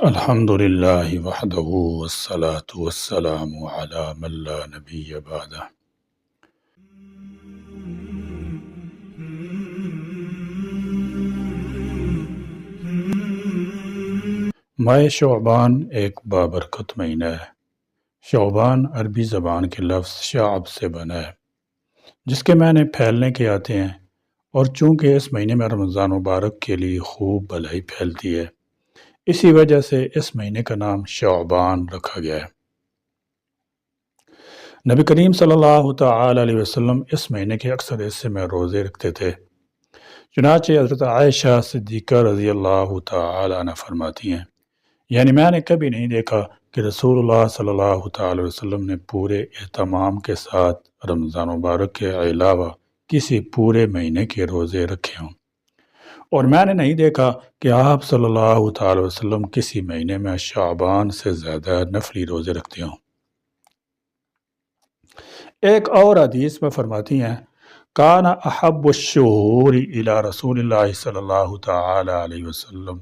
الحمد للہ وحدہ والصلاة والسلام علی من لا نبی بعدہ۔ ماہ شعبان ایک بابرکت مہینہ ہے۔ شعبان عربی زبان کے لفظ شعب سے بنا ہے، جس کے معنی پھیلنے کے آتے ہیں، اور چونکہ اس مہینے میں رمضان مبارک کے لیے خوب بھلائی پھیلتی ہے، اسی وجہ سے اس مہینے کا نام شعبان رکھا گیا ہے۔ نبی کریم صلی اللہ تعالی علیہ وسلم اس مہینے کے اکثر حصے میں روزے رکھتے تھے۔ چنانچہ حضرت عائشہ صدیقہ رضی اللہ تعالی عنہ فرماتی ہیں، یعنی میں نے کبھی نہیں دیکھا کہ رسول اللہ صلی اللہ تعالی وسلم نے پورے اہتمام کے ساتھ رمضان مبارک کے علاوہ کسی پورے مہینے کے روزے رکھے ہوں، اور میں نے نہیں دیکھا کہ آپ صلی اللہ تعالی وسلم کسی مہینے میں شعبان سے زیادہ نفلی روزے رکھتے ہوں۔ ایک اور حدیث میں فرماتی ہیں، کان احب الشہور الی رسول اللہ صلی اللہ تعالی علیہ وسلم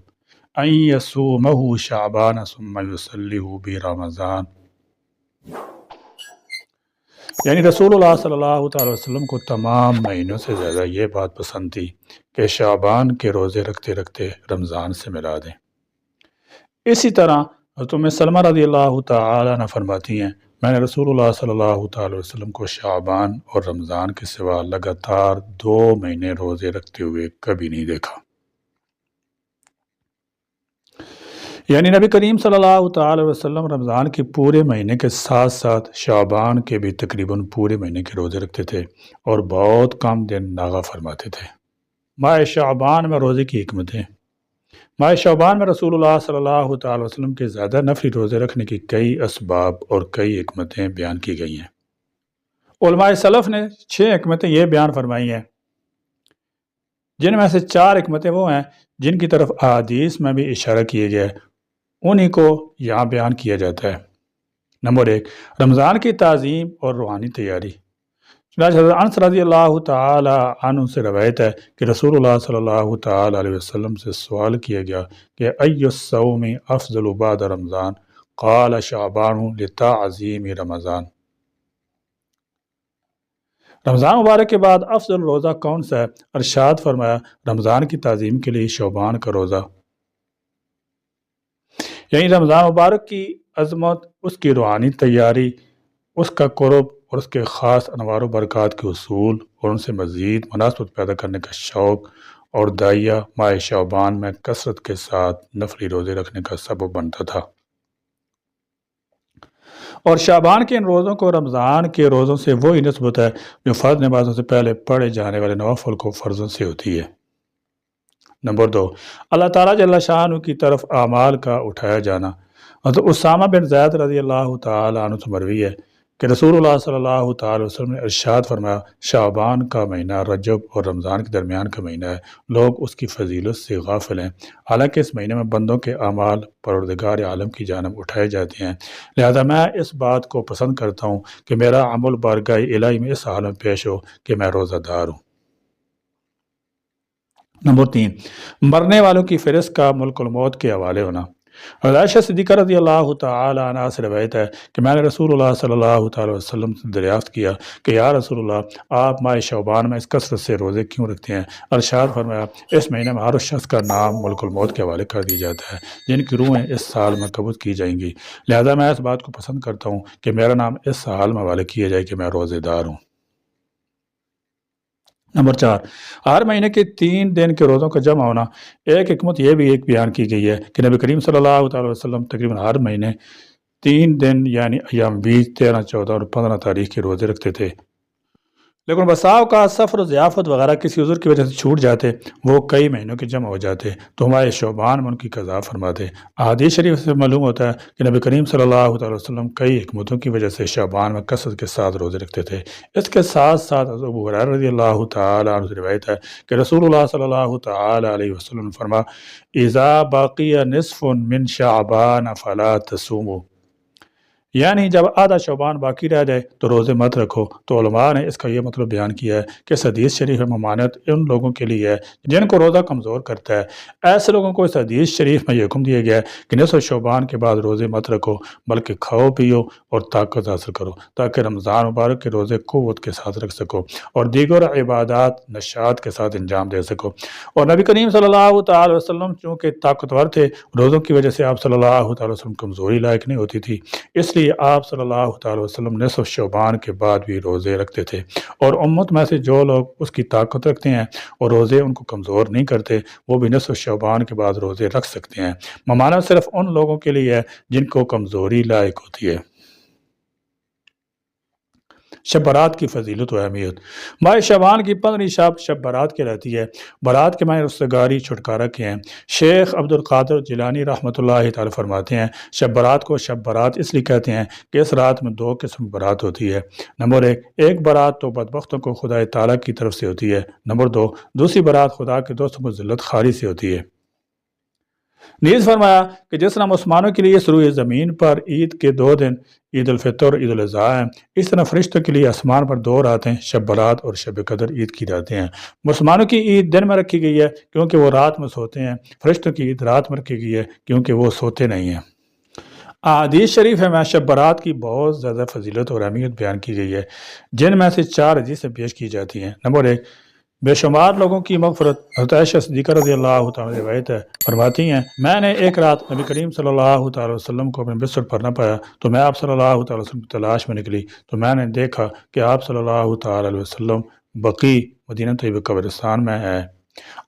ان یصومہ شعبان ثم یصلیہ برمضان، یعنی رسول اللہ صلی اللہ تعالی وسلم کو تمام مہینوں سے زیادہ یہ بات پسند تھی کہ شعبان کے روزے رکھتے رکھتے رمضان سے ملا دیں۔ اسی طرح حضرت ام سلمہ رضی اللہ تعالی عنہ فرماتی ہیں، میں نے رسول اللہ صلی اللہ تعالی وسلم کو شعبان اور رمضان کے سوا لگاتار 2 مہینے روزے رکھتے ہوئے کبھی نہیں دیکھا۔ یعنی نبی کریم صلی اللہ تعالی وسلم رمضان کے پورے مہینے کے ساتھ ساتھ شعبان کے بھی تقریباً پورے مہینے کے روزے رکھتے تھے اور بہت کم دن ناغہ فرماتے تھے۔ ماہ شعبان میں روزے کی حکمتیں۔ ماہ شعبان میں رسول اللہ صلی اللہ تعالی وسلم کے زیادہ نفلی روزے رکھنے کی کئی اسباب اور کئی حکمتیں بیان کی گئی ہیں۔ علماء سلف نے 6 حکمتیں یہ بیان فرمائی ہیں، جن میں سے 4 حکمتیں وہ ہیں جن کی طرف احادیث میں بھی اشارہ کیے گیا ہے، انہی کو یہاں بیان کیا جاتا ہے۔ نمبر 1، رمضان کی تعظیم اور روحانی تیاری۔ چنانچہ حضرت انس رضی اللہ تعالی عنہ سے روایت ہے کہ رسول اللہ صلی اللہ تعالی علیہ وسلم سے سوال کیا گیا کہ ای الصوم افضل بعد رمضان، قال شعبان لتعظیم رمضان، رمضان مبارک کے بعد افضل روزہ کون سا ہے؟ ارشاد فرمایا، رمضان کی تعظیم کے لیے شعبان کا روزہ۔ یعنی رمضان مبارک کی عظمت، اس کی روحانی تیاری، اس کا قرب اور اس کے خاص انوار و برکات کے حصول اور ان سے مزید مناسبت پیدا کرنے کا شوق اور داعیہ ماہ شعبان میں کثرت کے ساتھ نفلی روزے رکھنے کا سبب بنتا تھا، اور شعبان کے ان روزوں کو رمضان کے روزوں سے وہی نسبت ہے جو فرض نمازوں سے پہلے پڑھے جانے والے نوافل کو فرضوں سے ہوتی ہے۔ نمبر 2، اللہ تعالیٰ جل شانہ کی طرف اعمال کا اٹھایا جانا۔ حضرت اسامہ بن زید رضی اللہ تعالی عنہ سے مروی ہے کہ رسول اللہ صلی اللہ تعالی وسلم نے ارشاد فرمایا، شعبان کا مہینہ رجب اور رمضان کے درمیان کا مہینہ ہے، لوگ اس کی فضیلت سے غافل ہیں، حالانکہ اس مہینے میں بندوں کے اعمال پروردگار عالم کی جانب اٹھائے جاتے ہیں، لہذا میں اس بات کو پسند کرتا ہوں کہ میرا عمل بارگاہ الہی میں اس حال میں پیش ہو کہ میں روزہ دار ہوں۔ نمبر 3، مرنے والوں کی فہرست کا ملک الموت کے حوالے ہونا۔ حضرت عائشہ صدیقہ رضی اللہ تعالی عنہ سے روایت ہے کہ میں نے رسول اللہ صلی اللہ تعالی وسلم سے دریافت کیا کہ یا رسول اللہ، آپ ماہ شعبان میں اس کثرت سے روزے کیوں رکھتے ہیں؟ ارشاد فرمایا، اس مہینے میں ہر اس شخص کا نام ملک الموت کے حوالے کر دیا جاتا ہے جن کی روحیں اس سال میں قبض کی جائیں گی، لہذا میں اس بات کو پسند کرتا ہوں کہ میرا نام اس حال میں حوالے کیا جائے کہ میں روزے دار ہوں۔ نمبر 4، ہر مہینے کے 3 دن کے روزوں کا جمع ہونا۔ ایک حکمت یہ بھی ایک بیان کی گئی ہے کہ نبی کریم صلی اللہ تعالی وسلم تقریباً ہر مہینے 3 دن یعنی ایام 20، 13، 14 اور 15 تاریخ کے روزے رکھتے تھے، لیکن بساؤ کا سفر و ضیافت وغیرہ کسی عذر کی وجہ سے چھوٹ جاتے، وہ کئی مہینوں کے جمع ہو جاتے تو ہمارے شعبان میں ان کی قضا فرماتے۔ احادیث شریف سے معلوم ہوتا ہے کہ نبی کریم صلی اللہ تعالی وسلم کئی حکمتوں کی وجہ سے شعبان میں کثرت کے ساتھ روزے رکھتے تھے۔ اس کے ساتھ ساتھ ابو ہریرہ رضی اللہ تعالی عنہ سے روایت ہے کہ رسول اللہ صلی اللہ تعالی علیہ وسلم نے فرمایا، اذا باقی نصف من شعبان فلا تصوموا، یعنی جب آدھا شعبان باقی رہ جائے تو روزے مت رکھو۔ تو علماء نے اس کا یہ مطلب بیان کیا ہے کہ اس حدیث شریف میں ممانعت ان لوگوں کے لیے ہے جن کو روزہ کمزور کرتا ہے۔ ایسے لوگوں کو اس حدیث شریف میں یہ حکم دیا گیا ہے کہ نصف شعبان کے بعد روزے مت رکھو، بلکہ کھاؤ پیو اور طاقت حاصل کرو تاکہ رمضان مبارک کے روزے قوت کے ساتھ رکھ سکو اور دیگر عبادات نشاط کے ساتھ انجام دے سکو۔ اور نبی کریم صلی اللہ تعالی وسلم چونکہ طاقتور تھے، روزوں کی وجہ سے آپ صلی اللہ تعالی وسلم کمزوری لائق نہیں ہوتی تھی، اس لیے آپ صلی اللہ تعالی وسلم نصف شعبان کے بعد بھی روزے رکھتے تھے۔ اور امت میں سے جو لوگ اس کی طاقت رکھتے ہیں اور روزے ان کو کمزور نہیں کرتے، وہ بھی نصف شعبان کے بعد روزے رکھ سکتے ہیں۔ ممانعت صرف ان لوگوں کے لیے ہے جن کو کمزوری لاحق ہوتی ہے۔ شب برات کی فضیلت و اہمیت۔ ماہ شعبان کی 15 شب شب برات کے رہتی ہے۔ برات کے معنی رستگاری، چھٹکارا کے ہیں۔ شیخ عبد القادر جیلانی رحمۃ اللہ تعالی فرماتے ہیں شب برات کو شب برات اس لیے کہتے ہیں کہ اس رات میں 2 قسم کی برات ہوتی ہے۔ نمبر 1، ایک برات تو بدبختوں کو خدا تعالیٰ کی طرف سے ہوتی ہے۔ نمبر 2، دوسری برات خدا کے دوستوں کو ذلت خاری سے ہوتی ہے۔ نیز فرمایا کہ جس طرح مسلمانوں کے لیے سروئے زمین پر عید کے 2 دن عید الفطر اور عید الاضحیٰ ہیں، اس طرح فرشتوں کے لیے آسمان پر 2 راتیں شب برات اور شب قدر عید کی راتیں ہیں۔ مسلمانوں کی عید دن میں رکھی گئی ہے کیونکہ وہ رات میں سوتے ہیں، فرشتوں کی عید رات میں رکھی گئی ہے کیونکہ وہ سوتے نہیں ہیں۔ احادیث شریف میں شب برات کی بہت زیادہ فضیلت اور اہمیت بیان کی گئی ہے، جن میں سے 4 حدیثیں پیش کی جاتی ہیں۔ نمبر 1، بے شمار لوگوں کی مغفرت۔ حضرت عائشہ صدیقہ رضی اللہ تعالیٰ روایت ہے، فرماتی ہیں میں نے ایک رات نبی کریم صلی اللہ تعالی وسلم کو اپنے بستر پر نہ پایا تو میں آپ صلی اللہ تعالی وسلم کی تلاش میں نکلی تو میں نے دیکھا کہ آپ صلی اللہ تعالی وسلم بقیع مدینہ طیبہ قبرستان میں ہے۔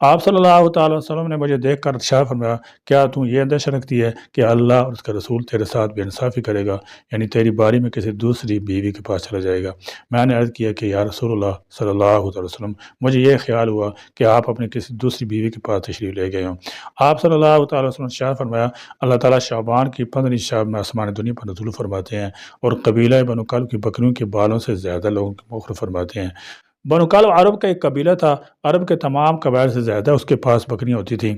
آپ صلی اللہ تعالی وسلم نے مجھے دیکھ کر ارشاد فرمایا کیا تم یہ اندیشہ رکھتی ہے کہ اللہ اور اس کا رسول تیرے ساتھ بے انصافی کرے گا، یعنی تیری باری میں کسی دوسری بیوی کے پاس چلا جائے گا؟ میں نے عرض کیا کہ یا رسول اللہ صلی اللہ علیہ وسلم، مجھے یہ خیال ہوا کہ آپ اپنی کسی دوسری بیوی کے پاس تشریف لے گئے ہوں۔ آپ صلی اللہ تعالی وسلم نے ارشاد فرمایا اللہ تعالیٰ شعبان کی 15 شب میں آسمان دنیا پر نزول فرماتے ہیں اور قبیلہ بنو کلب کی بکریوں کے بالوں سے زیادہ لوگوں کی مغفرت فرماتے ہیں۔ بنو کلب عرب کا ایک قبیلہ تھا، عرب کے تمام قبائل سے زیادہ اس کے پاس بکریاں ہوتی تھیں۔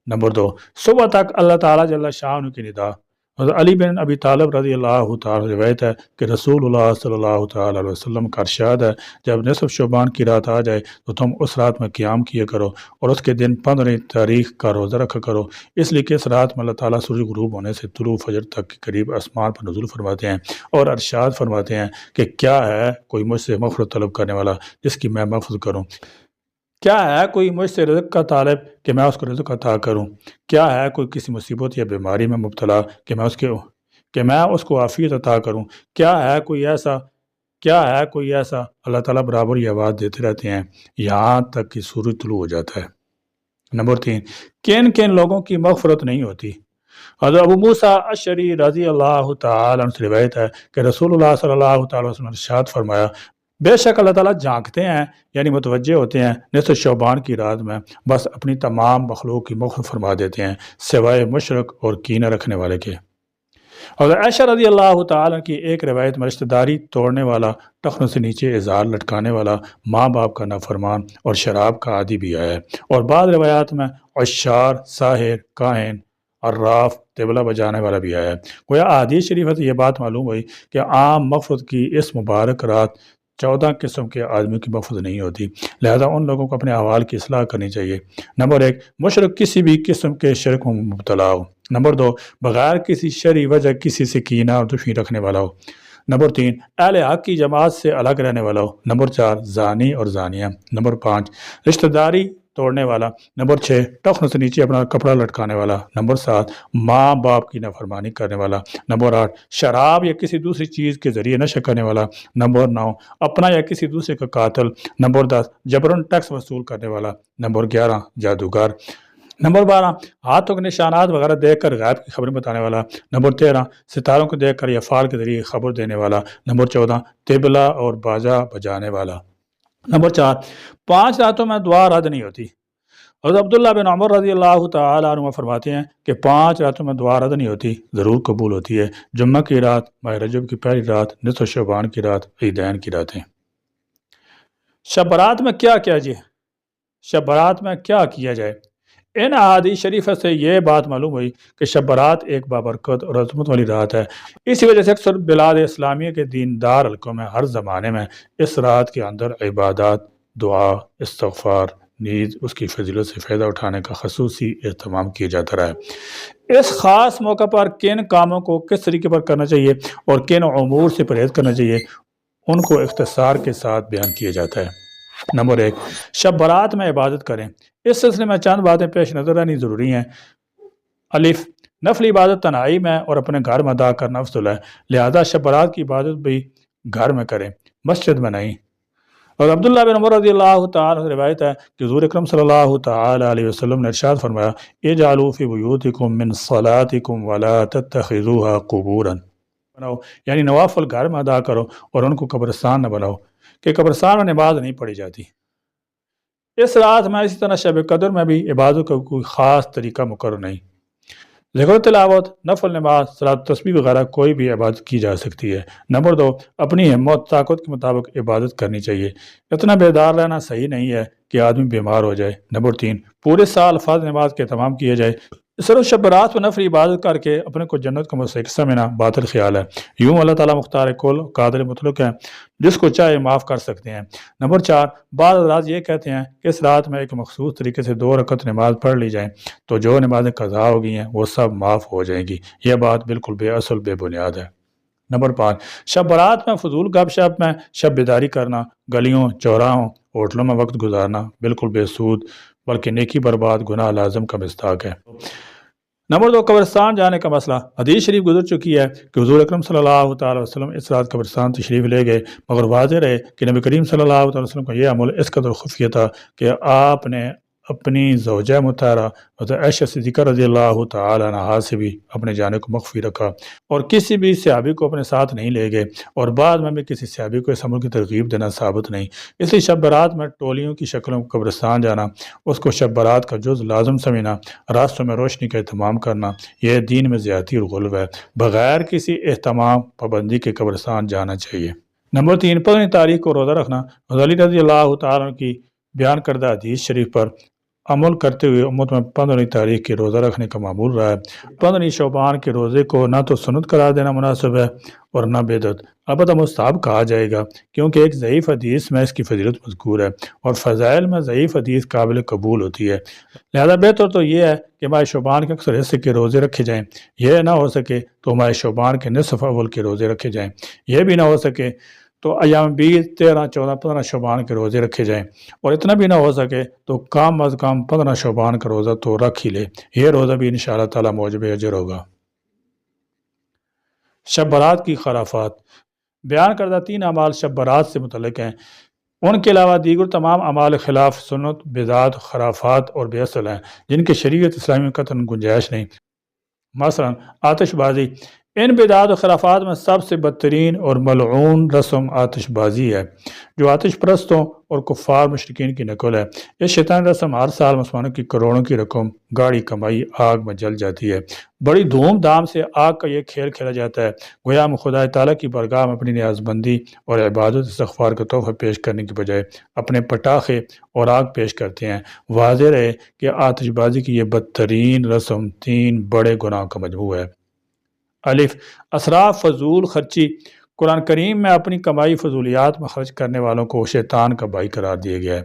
نمبر 2، صبح تک اللہ تعالیٰ جل شانہ کی ندا۔ حضرت علی بن ابی طالب رضی اللہ تعالی روایت ہے کہ رسول اللہ صلی اللہ تعالی علیہ وسلم کا ارشاد ہے جب نصف شعبان کی رات آ جائے تو تم اس رات میں قیام کیا کرو اور اس کے دن 15 تاریخ کا روزہ رکھا کرو، اس لیے کہ اس رات میں اللہ تعالیٰ سورج غروب ہونے سے طلوع فجر تک کے قریب آسمان پر نزول فرماتے ہیں اور ارشاد فرماتے ہیں کہ کیا ہے کوئی مجھ سے مغفرت طلب کرنے والا جس کی میں مغفرت کروں؟ کیا ہے کوئی مجھ سے رزق کا طالب کہ میں اس کو رزق عطا کروں؟ کیا ہے کوئی کسی مصیبت یا بیماری میں مبتلا کہ میں اس کو عافیت عطا کروں؟ کیا ہے کوئی ایسا اللہ تعالیٰ برابر یہ آواز دیتے رہتے ہیں یہاں تک کہ سورج طلوع ہو جاتا ہے۔ نمبر 3، کن کن لوگوں کی مغفرت نہیں ہوتی؟ حضرت ابو موسیٰ اشعری رضی اللہ تعالی عنہ سے روایت ہے کہ رسول اللہ صلی اللہ تعالی وسلم نے ارشاد فرمایا بے شک اللہ تعالیٰ جھانکتے ہیں، یعنی متوجہ ہوتے ہیں نصف شعبان کی رات میں، بس اپنی تمام مخلوق کی مغفرت فرما دیتے ہیں سوائے مشرک اور کینہ رکھنے والے کے۔ حضرت عائشہ رضی اللہ تعالیٰ کی ایک روایت میں رشتہ داری توڑنے والا، ٹخنوں سے نیچے ازار لٹکانے والا، ماں باپ کا نافرمان اور شراب کا عادی بھی آیا ہے، اور بعض روایات میں عشار، ساحر، کاہن، عراف، طبلہ بجانے والا بھی آیا ہے۔ گویا احادیث شریف سے یہ بات معلوم ہوئی کہ عام مغفرت کی اس مبارک رات 14 قسم کے آدمیوں کی مغفرت نہیں ہوتی، لہذا ان لوگوں کو اپنے احوال کی اصلاح کرنی چاہیے۔ نمبر 1، مشرک کسی بھی قسم کے شرک میں مبتلا ہو۔ نمبر 2، بغیر کسی شرعی وجہ کسی سے کینہ اور دشمنی رکھنے والا ہو۔ نمبر 3، اہل حق کی جماعت سے الگ رہنے والا ہو۔ نمبر 4، زانی اور زانیہ۔ نمبر 5، رشتہ داری توڑنے والا۔ نمبر 6، ٹخنوں سے نیچے اپنا کپڑا لٹکانے والا۔ نمبر 7، ماں باپ کی نافرمانی کرنے والا۔ نمبر 8، شراب یا کسی دوسری چیز کے ذریعے نشہ کرنے والا۔ نمبر 9، اپنا یا کسی دوسرے کا قاتل۔ نمبر 10، جبراً ٹیکس وصول کرنے والا۔ نمبر 11، جادوگر۔ نمبر 12، ہاتھوں کے نشانات وغیرہ دیکھ کر غائب کی خبریں بتانے والا۔ نمبر 13، ستاروں کو دیکھ کر یا فال کے ذریعے خبر دینے والا۔ نمبر 14، طبلہ اور باجا بجانے والا۔ نمبر 4، 5 راتوں میں دعا رد نہیں ہوتی۔ حضرت عبداللہ بن عمر رضی اللہ تعالیٰ عنہ فرماتے ہیں کہ 5 راتوں میں دعا رد نہیں ہوتی، ضرور قبول ہوتی ہے۔ جمعہ کی رات، ماہ رجب کی پہلی رات، نصف شعبان کی رات، عیدین کی راتیں۔ شب برات میں کیا کیا جائے؟ ان احادیث شریفہ سے یہ بات معلوم ہوئی کہ شب برات ایک بابرکت اور عظمت والی رات ہے۔ اسی وجہ سے اکثر بلاد اسلامیہ کے دیندار حلقوں میں ہر زمانے میں اس رات کے اندر عبادات، دعا، استغفار، نیز اس کی فضیلت سے فائدہ اٹھانے کا خصوصی اہتمام کیا جاتا رہا ہے۔ اس خاص موقع پر کن کاموں کو کس طریقے پر کرنا چاہیے اور کن امور سے پرہیز کرنا چاہیے، ان کو اختصار کے ساتھ بیان کیا جاتا ہے۔ نمبر 1، شب برات میں عبادت کریں۔ اس سلسلے میں چند باتیں پیش نظر رہنی ضروری ہیں۔ الف، نفل عبادت تنہائی میں اور اپنے گھر میں ادا کرنا افضل ہے، لہذا شب برات کی عبادت بھی گھر میں کریں، مسجد میں نہیں۔ اور عبداللہ بن عمر رضی اللہ تعالیٰ سے روایت ہے کہ حضور اکرم صلی اللہ تعالیٰ علیہ وسلم نے ارشاد فرمایا، اجعلوا فی بیوتکم من صلاتکم ولا تتخذوها قبورا، بناؤ یعنی نوافل گھر میں ادا کرو اور ان کو قبرستان نہ بناؤ کہ قبرستان میں نماز نہیں پڑھی جاتی۔ اس رات میں اسی طرح شب قدر میں بھی عبادت کا کوئی خاص طریقہ مقرر نہیں۔ ذکر تلاوت، نفل نماز، صلاۃ تسبیح وغیرہ کوئی بھی عبادت کی جا سکتی ہے۔ نمبر 2، اپنی ہمت طاقت کے مطابق عبادت کرنی چاہیے، اتنا بیدار رہنا صحیح نہیں ہے کہ آدمی بیمار ہو جائے۔ نمبر 3، پورے سال فرض نماز کے اہتمام کیے جائے، صرف شب برات میں نفلی عبادت کر کے اپنے کو جنت کا مستحق سمجھنا باطل خیال ہے۔ یوں اللہ تعالیٰ مختار کل قادر مطلق ہے، جس کو چاہے معاف کر سکتے ہیں۔ نمبر 4، بعض حضرات یہ کہتے ہیں کہ اس رات میں ایک مخصوص طریقے سے 2 رکعت نماز پڑھ لی جائیں تو جو نمازیں قضا ہو گئی ہیں وہ سب معاف ہو جائیں گی۔ یہ بات بالکل بے اصل بے بنیاد ہے۔ نمبر 5، شب برات میں فضول گپ شپ میں شب بیداری کرنا، گلیوں، چوراہوں، ہوٹلوں میں وقت گزارنا بالکل بے سود بلکہ نیکی برباد گناہ لازم کا مصداق ہے۔ نمبر 2، قبرستان جانے کا مسئلہ۔ حدیث شریف گزر چکی ہے کہ حضور اکرم صلی اللہ تعالی وسلم اس رات قبرستان تشریف لے گئے، مگر واضح رہے کہ نبی کریم صلی اللہ تعالی وسلم کا یہ عمل اس قدر خفیہ تھا کہ آپ نے اپنی زوجہ مطہرہ حضرت عائشہ صدیقہ رضی اللہ تعالی عنہا سے بھی اپنے جانے کو مخفی رکھا اور کسی بھی صحابی کو اپنے ساتھ نہیں لے گئے، اور بعد میں بھی کسی صحابی کو اس عمل کی ترغیب دینا ثابت نہیں۔ اس لیے شب برات میں ٹولیوں کی شکلوں کو قبرستان جانا، اس کو شب برات کا جز لازم سمجھنا، راستوں میں روشنی کا اہتمام کرنا، یہ دین میں زیادتی اور غلو ہے۔ بغیر کسی اہتمام پابندی کے قبرستان جانا چاہیے۔ نمبر 3، 15 تاریخ کو روزہ رکھنا۔ حضرت علی رضی اللہ تعالیٰ عنہ کی بیان کردہ حدیث شریف پر عمل کرتے ہوئے امت میں 15 تاریخ کے روزہ رکھنے کا معمول رہا ہے۔ 15 شعبان کے روزے کو نہ تو سنت قرار دینا مناسب ہے اور نہ بدعت، البتہ مستحب کہا جائے گا، کیونکہ ایک ضعیف حدیث میں اس کی فضیلت مذکور ہے اور فضائل میں ضعیف حدیث قابل قبول ہوتی ہے، لہذا بہتر تو یہ ہے کہ ماہ شعبان کے اکثر حصے کے روزے رکھے جائیں، یہ نہ ہو سکے تو ماہ شعبان کے نصف اول کے روزے رکھے جائیں، یہ بھی نہ ہو سکے تو ایام 20، 13، 14، 15 شعبان کے روزے رکھے جائیں، اور اتنا بھی نہ ہو سکے تو کم از کم 15 شعبان کا روزہ تو رکھ ہی لے، یہ روزہ بھی انشاءاللہ تعالی موجب اجر ہوگا۔ شب برات کی خرافات۔ بیان کردہ 3 اعمال شب برات سے متعلق ہیں، ان کے علاوہ دیگر تمام اعمال خلاف سنت، بدعات، خرافات اور بے اصل ہیں جن کے شریعت اسلامی میں قطعاً گنجائش نہیں۔ مثلا آتش بازی، ان بدعات و خرافات میں سب سے بدترین اور ملعون رسم آتش بازی ہے، جو آتش پرستوں اور کفار مشرکین کی نقل ہے۔ اس شیطان رسم ہر سال مسلمانوں کی کروڑوں کی رقم گاڑی کمائی آگ میں جل جاتی ہے۔ بڑی دھوم دھام سے آگ کا یہ کھیل کھیلا جاتا ہے، گویا ہم خدا تعالیٰ کی بارگاہ میں اپنی نیاز بندی اور عبادت استغفار کا تحفہ پیش کرنے کی بجائے اپنے پٹاخے اور آگ پیش کرتے ہیں۔ واضح رہے کہ آتش بازی کی یہ بدترین رسم 3 بڑے گناہوں کا مجموعہ ہے۔ الف، اسراف، فضول خرچی۔ قرآن کریم میں اپنی کمائی فضولیات میں خرچ کرنے والوں کو شیطان کا بھائی قرار دیا گیا ہے۔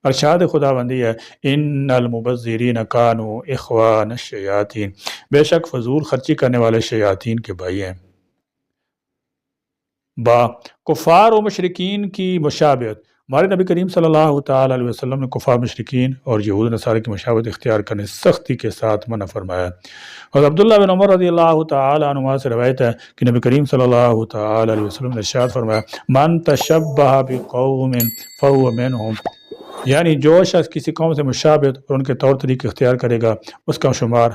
ارشاد خداوندی ہے، ان المبذرین کانوا اخوان الشیاطین، بے شک فضول خرچی کرنے والے شیاطین کے بھائی ہیں۔ با، کفار و مشرکین کی مشابہت۔ ہمارے نبی کریم صلی اللہ تعالی علیہ وسلم نے کفار مشرکین اور یہود نصارہ کی مشابہت اختیار کرنے سختی کے ساتھ منع فرمایا۔ اور عبداللہ بن عمر رضی اللہ تعالی عنہما سے روایت ہے کہ نبی کریم صلی اللہ تعالی علیہ وسلم نے ارشاد فرمایا، من تشبہ بقوم فہو منہم، یعنی جو شخص کسی قوم سے مشابہت اور ان کے طور طریقے اختیار کرے گا اس کا شمار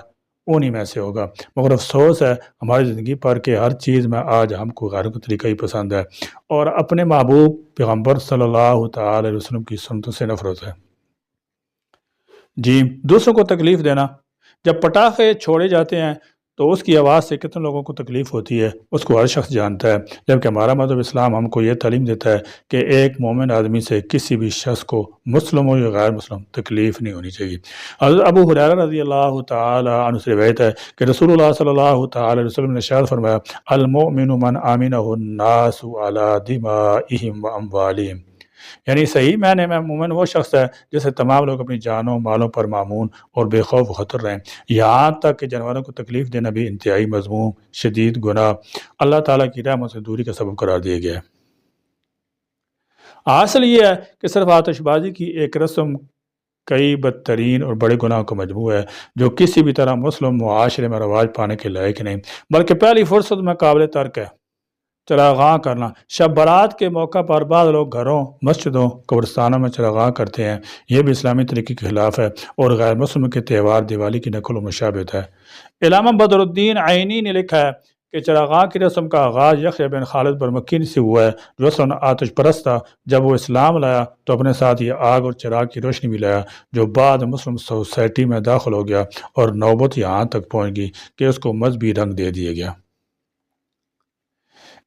انہی میں سے ہوگا۔ مگر افسوس ہے ہماری زندگی پر کہ ہر چیز میں آج ہم کو غیروں کا طریقہ ہی پسند ہے اور اپنے محبوب پیغمبر صلی اللہ تعالی علیہ وسلم کی سنتوں سے نفرت ہے۔ جیم، دوسروں کو تکلیف دینا۔ جب پٹاخے چھوڑے جاتے ہیں تو اس کی آواز سے کتنے لوگوں کو تکلیف ہوتی ہے اس کو ہر شخص جانتا ہے، جبکہ ہمارا مذہب اسلام ہم کو یہ تعلیم دیتا ہے کہ ایک مومن آدمی سے کسی بھی شخص کو مسلم ہو یا غیر مسلم تکلیف نہیں ہونی چاہیے۔ حضرت ابو ہریرہ رضی اللہ تعالی عنہ سے روایت ہے کہ رسول اللہ صلی اللہ تعالی علیہ وسلم نے ارشاد فرمایا المؤمن من آمنہ الناس علی دمائہم و اموالہم، یعنی صحیح معنی میں مومن وہ شخص ہے جسے تمام لوگ اپنی جانوں مالوں پر مامون اور بے خوف و خطر رہیں، یہاں تک کہ جانوروں کو تکلیف دینا بھی انتہائی مذموم شدید گناہ اللہ تعالیٰ کی رحمت سے دوری کا سبب قرار دیا گیا ہے۔ اصل یہ ہے کہ صرف آتش بازی کی ایک رسم کئی بدترین اور بڑے گناہوں کا مجموعہ ہے جو کسی بھی طرح مسلم معاشرے میں رواج پانے کے لائق نہیں، بلکہ پہلی فرصت میں قابل ترک ہے۔ چراغاں کرنا، شب برات کے موقع پر بعض لوگ گھروں، مسجدوں، قبرستانوں میں چراغاں کرتے ہیں، یہ بھی اسلامی طریقے کے خلاف ہے اور غیر مسلم کے تہوار دیوالی کی نقل و مشابہت ہے۔ علامہ بدر الدین عینی نے لکھا ہے کہ چراغاں کی رسم کا آغاز یحییٰ بن خالد برمکی سے ہوا ہے جو اصلاً آتش پرست تھا۔ جب وہ اسلام لایا تو اپنے ساتھ یہ آگ اور چراغ کی روشنی بھی لایا، جو بعد مسلم سوسائٹی میں داخل ہو گیا اور نوبت یہاں تک پہنچ گئی کہ اس کو مذہبی رنگ دے دیا گیا۔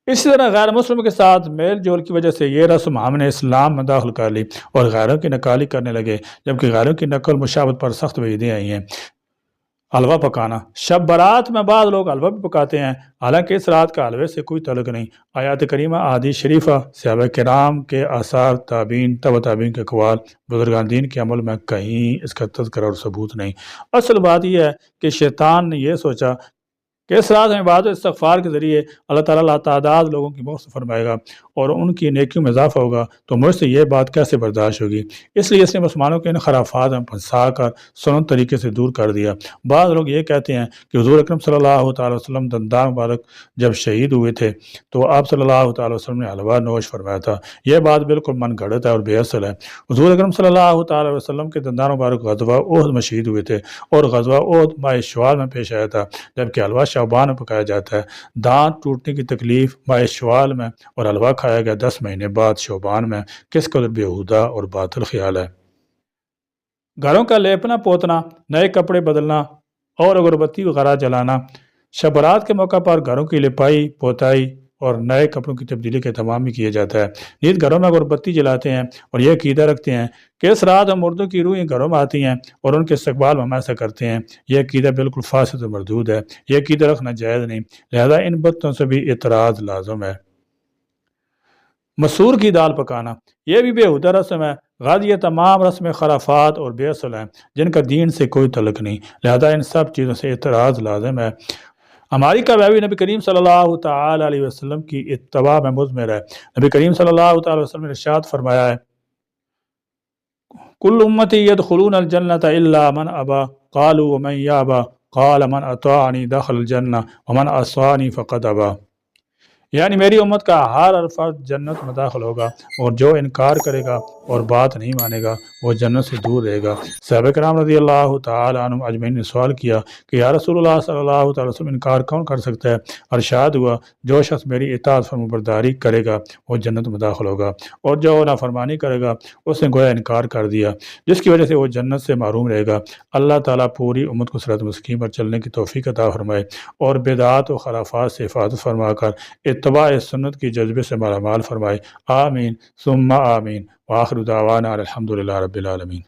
اسی طرح غیر مسلم کے ساتھ میل جول کی وجہ سے یہ رسم ہم نے اسلام میں داخل کر لی اور غیروں کی نکالی کرنے لگے، جبکہ غیروں کی نقل مشابہت پر سخت وعیدیں آئی ہیں۔ حلوہ پکانا، شب برات میں بعض لوگ حلوہ بھی پکاتے ہیں، حالانکہ اس رات کا حلوے سے کوئی تعلق نہیں۔ آیات کریمہ، احادیث شریفہ، صحابہ کرام کے آثار، تابعین، تبع تابعین کے اقوال، بزرگان دین کے عمل میں کہیں اس کا تذکرہ اور ثبوت نہیں۔ اصل بات یہ ہے کہ شیطان نے یہ سوچا کہ اس رات میں عبادت و استغفار کے ذریعے اللہ تعالیٰ لاتعداد لوگوں کی مغفرت فرمائے گا اور ان کی نیکیوں میں اضافہ ہوگا، تو مجھ سے یہ بات کیسے برداشت ہوگی؟ اس لیے اس نے مسلمانوں کے ان خرافات میں پھنسا کر سنت طریقے سے دور کر دیا۔ بعض لوگ یہ کہتے ہیں کہ حضور اکرم صلی اللہ تعالی وسلم دندان مبارک جب شہید ہوئے تھے تو آپ صلی اللہ تعالی وسلم نے حلوہ نوش فرمایا تھا۔ یہ بات بالکل من گھڑت ہے اور بے اصل ہے۔ حضور اکرم صلی اللہ تعالی وسلم کے دندان مبارک غزوہ احد میں شہید ہوئے تھے اور غزوہ احد ماہ شوال میں پیش آیا تھا، جبکہ حلوہ شعبان میں پکایا جاتا ہے۔ دانت ٹوٹنے کی تکلیف ماہ شوال میں اور حلوہ کھایا گیا 10 مہینے بعد شعبان میں، کس قدر بیہودہ اور باطل خیال ہے۔ گھروں کا لیپنا پوتنا، نئے کپڑے بدلنا اور اگربتی وغیرہ جلانا، شب برات کے موقع پر گھروں کی لپائی پوتائی اور نئے کپڑوں کی تبدیلی کا اہتمام بھی کیا جاتا ہے۔ نیز گھروں میں اگربتی جلاتے ہیں اور یہ عقیدہ رکھتے ہیں کہ اس رات ہم مردوں کی روحیں گھروں میں آتی ہیں اور ان کے استقبال میں ہم ایسا کرتے ہیں۔ یہ عقیدہ بالکل فاسد اور مردود ہے، یہ عقیدہ رکھنا جائز نہیں، لہذا ان بتوں سے بھی اعتراض لازم ہے۔ مسور کی دال پکانا، یہ بھی بیہودہ رسم ہے۔ غرض یہ تمام رسم خرافات اور بے اصل ہیں جن کا دین سے کوئی تعلق نہیں، لہذا ان سب چیزوں سے اعتراض لازم ہے۔ ہماری کامیابی نبی کریم صلی اللہ تعالی علیہ وسلم کی اتباع میں مضمر ہے۔ نبی کریم صلی اللہ تعالی وسلم نے ارشاد فرمایا ہے کل امتی یدخلون الجنۃ الا من ابا قالوا ومن یابا قال من اطاعنی دخل الجنہ ومن عصانی فقد ابا، یعنی میری امت کا ہر فرد جنت میں داخل ہوگا اور جو انکار کرے گا اور بات نہیں مانے گا وہ جنت سے دور رہے گا۔ صحابہ کرام رضی اللہ تعالی عنہم اجمعین نے سوال کیا کہ یا رسول اللہ صلی اللہ تعالی وسلم انکار کون کر سکتا ہے؟ ارشاد ہوا جو شخص میری اطاعت فرمانبرداری کرے گا وہ جنت میں داخل ہوگا اور جو نافرمانی کرے گا اس نے گویا انکار کر دیا، جس کی وجہ سے وہ جنت سے محروم رہے گا۔ اللہ تعالیٰ پوری امت کو صراط مستقیم پر چلنے کی توفیق عطا فرمائے اور بدعات و خرافات سے حفاظت فرما کر اتباع سنت کی جذبے سے مالا مال فرمائے۔ آمین ثم آمین۔ وآخر دعوانا الحمد للہ رب العالمین۔